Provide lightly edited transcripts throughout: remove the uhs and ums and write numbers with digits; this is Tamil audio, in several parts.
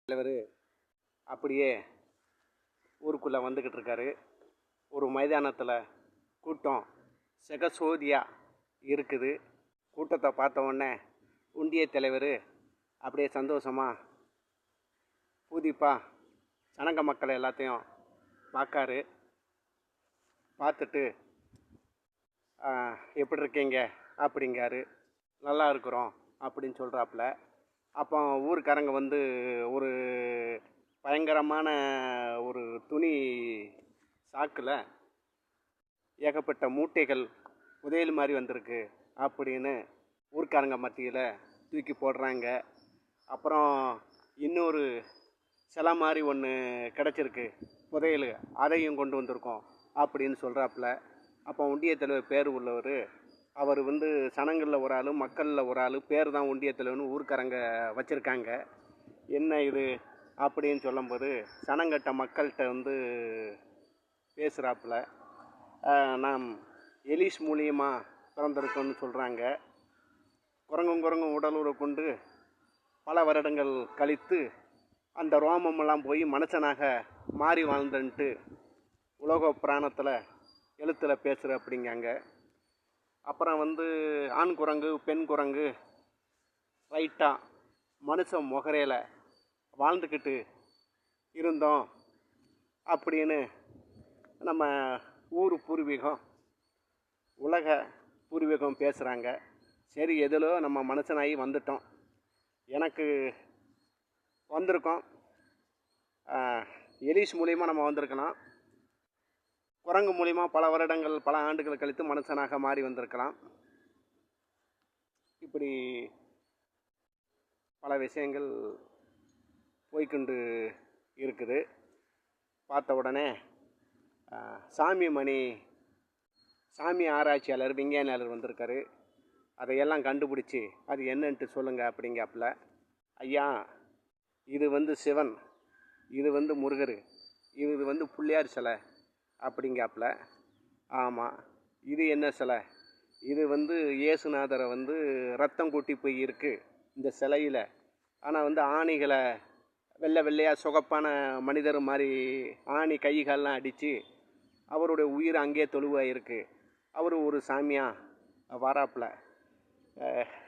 தலைவர் அப்படியே ஊருக்குள்ளே வந்துக்கிட்டு இருக்காரு. ஒரு மைதானத்தில் கூட்டம் செகசோதியாக இருக்குது. கூட்டத்தை பார்த்த உடனே ஒன்றிய தலைவர் அப்படியே சந்தோஷமாக பூதிப்பாக ஜனங்க மக்களை எல்லாத்தையும் பார்க்காரு. பார்த்துட்டு எப்படி இருக்கீங்க அப்படிங்காரு. நல்லா இருக்கிறோம் அப்படின்னு சொல்கிறாப்புல. அப்போ ஊருக்காரங்க வந்து ஒரு பயங்கரமான ஒரு துணி சாக்கில் ஏகப்பட்ட மூட்டைகள் புதையல் மாதிரி வந்திருக்கு அப்படின்னு ஊர்க்காரங்க மத்தியில் தூக்கி போடுறாங்க. அப்புறம் இன்னொரு சிலை மாதிரி ஒன்று கிடச்சிருக்கு புதையல், அதையும் கொண்டு வந்திருக்கோம் அப்படின்னு சொல்கிறாப்புல. அப்போ ஒன்றிய தலைவர் பேர் உள்ளவர், அவர் வந்து சனங்களில் ஒரு ஆள், மக்களில் ஒரு ஆள், பேர் தான் ஒன்றிய தலைவர்னு ஊர்க்காரங்க வச்சுருக்காங்க. என்ன இது அப்படின்னு சொல்லும்போது சனங்கட்ட மக்கள்கிட்ட வந்து பேசுகிறாப்புல. நாம் எலிஸ் மூலியமாக பிறந்திருக்கோன்னு சொல்கிறாங்க. குரங்கும் உடலுறவு கொண்டு பல வருடங்கள் கழித்து அந்த ரோமமெல்லாம் போய் மனுஷனாக மாறி வாழ்ந்துன்ட்டு உலக புராணத்தில் எழுத்தில் பேசுகிற அப்படிங்காங்க. அப்புறம் வந்து ஆண் குரங்கு பெண் குரங்கு ரைட்டாக மனுஷன் முகரையில் வாழ்ந்துக்கிட்டு இருந்தோம் அப்படின்னு நம்ம ஊர் பூர்வீகம் உலக பூர்வீகம் பேசுகிறாங்க. சரி, எதிலோ நம்ம மனுஷனாகி வந்துட்டோம். எனக்கு வந்திருக்கோம். எலிஸ் மூலிமா நம்ம வந்திருக்கலாம், குரங்கு மூலிமா பல வருடங்கள் பல ஆண்டுகள் கழித்து மனுஷனாக மாறி வந்திருக்கலாம். இப்படி பல விஷயங்கள் போய்கொண்டு இருக்குது. பார்த்த உடனே சாமி ஆராய்ச்சியாளர் விஞ்ஞானியாளர் வந்திருக்காரு. அதையெல்லாம் கண்டுபிடிச்சி அது என்னன்ட்டு சொல்லுங்கள் அப்படிங்காப்புல. ஐயா, இது வந்து சிவன், இது வந்து முருகர், இது வந்து பிள்ளையார் சிலை அப்படிங்காப்புல. ஆமாம், இது என்ன சிலை? இது வந்து இயேசுநாதரை வந்து ரத்தம் கூட்டி போய் இருக்குது இந்த சிலையில். ஆனால் வந்து ஆணிகளை வெள்ளையாக சுகப்பான மனிதர் மாதிரி ஆணி கை கால்லாம் அடித்து அவருடைய உயிர் அங்கேயே தொழுவாக இருக்குது. அவர் ஒரு சாமியாக வராப்பில்.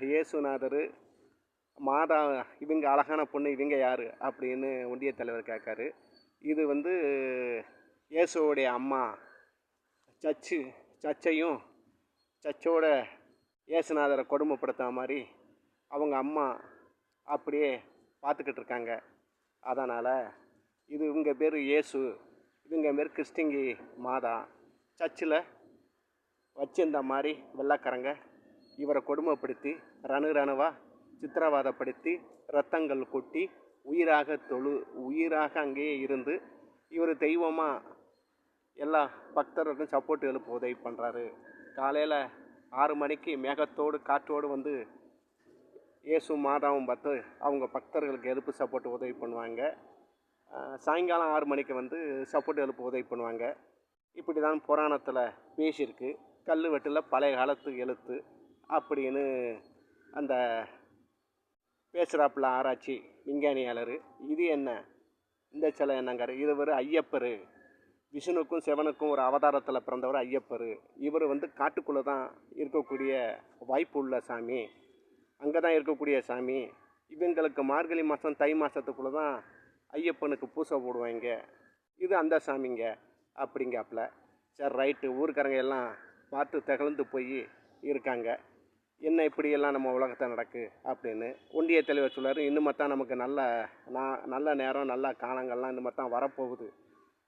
இயேசுநாதர், மாதா, இவங்க அழகான பொண்ணு, இவங்க யார் அப்படின்னு ஒன்றிய தலைவர் கேட்காரு. இது வந்து இயேசுவோடைய அம்மா, சர்ச்சையும் சர்ச்சோட இயேசுநாதரை கொடுமைப்படுத்த மாதிரி அவங்க அம்மா அப்படியே பார்த்துக்கிட்டு இருக்காங்க. அதனால் இது இவங்க பேர் இயேசு, இவங்க பேர் கிறிஸ்டிங்கி மாதா. சர்ச்சில் வச்சிருந்த மாதிரி வெள்ளைக்காரங்க இவரை கொடுமைப்படுத்தி ரணவாக சித்திரவாதப்படுத்தி ரத்தங்கள் கொட்டி உயிராக அங்கேயே இருந்து இவர் தெய்வமாக எல்லா பக்தர்களுக்கும் சப்போர்ட் எழுப்ப உதவி பண்ணுறாரு. காலையில் 6 மணிக்கு மேகத்தோடு காற்றோடு வந்து இயேசு மாதாவும் பார்த்து அவங்க பக்தர்களுக்கு எழுப்பு சப்போர்ட் உதவி பண்ணுவாங்க. சாயங்காலம் 6 மணிக்கு வந்து சப்போர்ட் எழுப்பு உதவி பண்ணுவாங்க. இப்படி தான் புராணத்தில் பேசியிருக்கு. கல்வெட்டில் பழைய காலத்து எழுத்து அப்படின்னு அந்த பேசுகிறாப்புல ஆராய்ச்சி விஞ்ஞானியாளர். இது என்ன, இந்த சிலை என்னங்காரு? இது ஒரு ஐயப்பர், விஷ்ணுக்கும் சிவனுக்கும் ஒரு அவதாரத்தில் பிறந்தவர் ஐயப்பர். இவர் வந்து காட்டுக்குள்ளே தான் இருக்கக்கூடிய வாய்ப்பு உள்ள சாமி, அங்கே தான் இருக்கக்கூடிய சாமி. இவங்களுக்கு மார்கழி மாதம் தை மாதத்துக்குள்ளே தான் ஐயப்பனுக்கு பூசை போடுவாங்க. இது அந்த சாமிங்க அப்படிங்காப்புல. சரி, ரைட்டு. ஊருக்காரங்க எல்லாம் பார்த்து திகழ்ந்து போய் இருக்காங்க. என்ன இப்படியெல்லாம் நம்ம உலகத்தை நடக்கு அப்படின்னு ஒன்றிய தலைவர் சொல்லார். இன்னும் நமக்கு நல்ல நேரம், நல்ல காலங்கள்லாம் இன்னும் தான் வரப்போகுது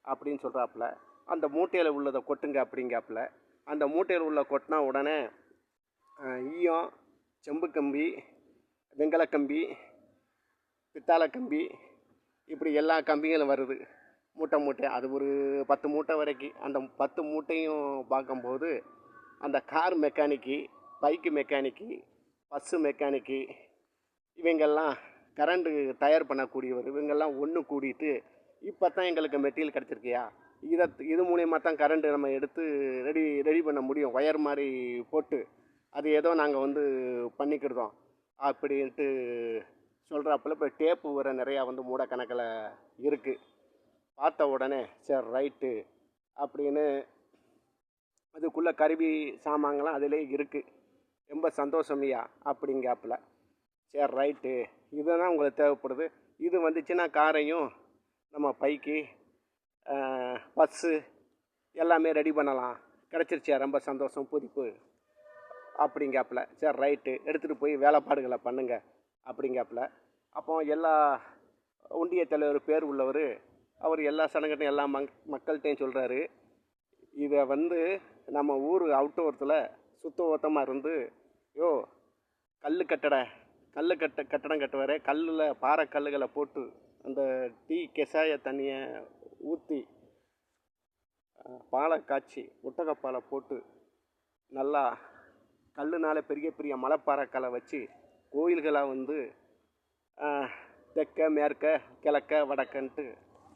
அப்படின்னு சொல்கிறாப்புல. அந்த மூட்டையில் உள்ளதை கொட்டுங்க அப்படிங்காப்புல. அந்த மூட்டையில் உள்ள கொட்டினா உடனே ஈயம், செம்பு கம்பி, வெங்கலக்கம்பி, பித்தாளை கம்பி, இப்படி எல்லா கம்பிகளும் வருது மூட்டை. அது ஒரு 10 மூட்டை வரைக்கும். அந்த 10 மூட்டையும் பார்க்கும்போது அந்த car mechanic, bike mechanic, bus mechanic, இவங்கெல்லாம் கரண்டு தயார் பண்ணக்கூடியவர், இவங்கெல்லாம் ஒன்று கூடிட்டு இப்போ தான் எங்களுக்கு மெட்டீரியல் கிடச்சிருக்கியா, இது மூலயமா தான் கரண்ட்டு நம்ம எடுத்து ரெடி பண்ண முடியும், ஒயர் மாதிரி போட்டு அது ஏதோ நாங்கள் வந்து பண்ணிக்கிடுதோம் அப்படின்ட்டு சொல்கிறாப்புல. இப்போ டேப்பு வேறு நிறையா வந்து மூடக்கணக்கில் இருக்குது. பார்த்த உடனே சரி ரைட்டு அப்படின்னு அதுக்குள்ளே கருவி சாமான்கள்லாம் அதிலே இருக்குது. ரொம்ப சந்தோஷம்யா அப்படிங்காப்புல. சரி ரைட்டு, இதுதான் உங்களுக்கு தேவைப்படுது. இது வந்துச்சுன்னா காரையும் நம்ம பைக்கு பஸ்ஸு எல்லாமே ரெடி பண்ணலாம். கிடச்சிருச்சியா, ரொம்ப சந்தோஷம், புதிப்பு அப்படிங்காப்புல. சரி ரைட்டு, எடுத்துகிட்டு போய் வேலைப்பாடுகளை பண்ணுங்க அப்படிங்காப்புல. அப்போ எல்லா ஒன்றிய தலைவர் பேர் உள்ளவர், அவர் எல்லா சனங்கிட்டையும் எல்லா மக்கள்கிட்டையும் சொல்கிறாரு, இதை வந்து நம்ம ஊர் அவுட்டோரத்தில் சுத்தபத்தமாக இருந்து கட்டடம் கட்டுவார். கல்லில் பாறை கல்லுகளை போட்டு அந்த டீ கெசாய தண்ணியை ஊற்றி பாலை காய்ச்சி ஒட்டகப்பாலை போட்டு நல்லா கல்லுனால பெரிய பெரிய மலைப்பாறைக்களை வச்சு கோயில்களாக வந்து தெற்க மேற்க கிழக்க வடக்கன்ட்டு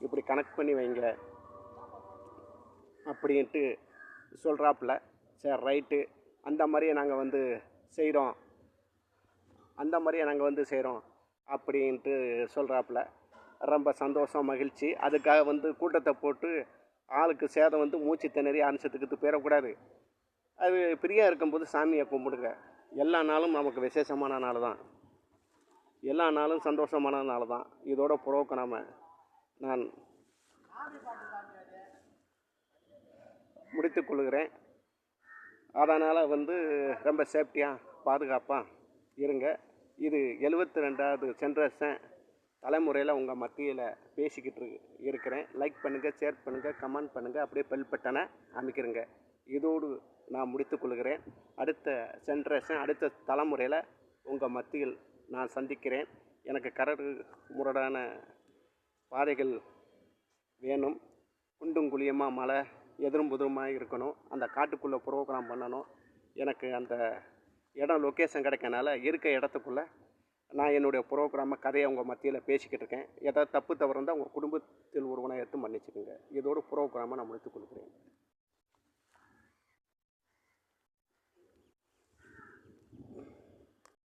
இப்படி கனெக்ட் பண்ணி வைங்க அப்படின்ட்டு சொல்கிறாப்புல. சரி ரைட்டு, அந்த மாதிரியே நாங்கள் வந்து செய்கிறோம் அப்படின்ட்டு சொல்கிறாப்புல. ரொம்ப சந்தோஷம், மகிழ்ச்சி. அதுக்காக வந்து கூட்டத்தை போட்டு ஆளுக்கு சேதம் வந்து மூச்சு திணறி அனுசத்துக்கு போயிடக்கூடாது. அது ஃப்ரீயாக இருக்கும்போது சாமியை கும்பிடுங்க. எல்லா நாளும் நமக்கு விசேஷமான நாள் தான், எல்லா நாளும் சந்தோஷமான நாள் தான். இதோட புரோகிராமை நான் முடித்து கொள்கிறேன். அதனால் வந்து ரொம்ப சேஃப்டியாக பாதுகாப்பாக இருங்க. இது 72வது ஜென்ரேஷன் தலைமுறையில் உங்கள் மத்தியில் பேசிக்கிட்டு இருக்கிறேன். லைக் பண்ணுங்கள், ஷேர் பண்ணுங்கள், கமெண்ட் பண்ணுங்கள், அப்படியே பெல் பட்டனை அமைக்கிறேங்க. இதோடு நான் முடித்து கொள்கிறேன். அடுத்த ஜென்ரேஷன், அடுத்த தலைமுறையில் உங்கள் மத்தியில் நான் சந்திக்கிறேன். எனக்கு கரடு முரடான பாதைகள் வேணும். குண்டும் குழியமாக மழை எதிரும் புதிருமாக இருக்கணும். அந்த காட்டுக்குள்ளே ப்ரோக்ராம் பண்ணணும். எனக்கு அந்த இடம் லொக்கேஷன் கிடைக்கனால இருக்க இடத்துக்குள்ளே நான் என்னுடைய ப்ரோக்ராமை கதையை உங்கள் மத்தியில் பேசிக்கிட்டு இருக்கேன். ஏதாவது தப்பு தவறு இருந்தால் உங்கள் குடும்பத்தில் ஒருவனை எடுத்து மன்னிச்சுக்கோங்க. இதோடு ப்ரோக்ராமை நான் முடித்துக் கொள்கிறேன்.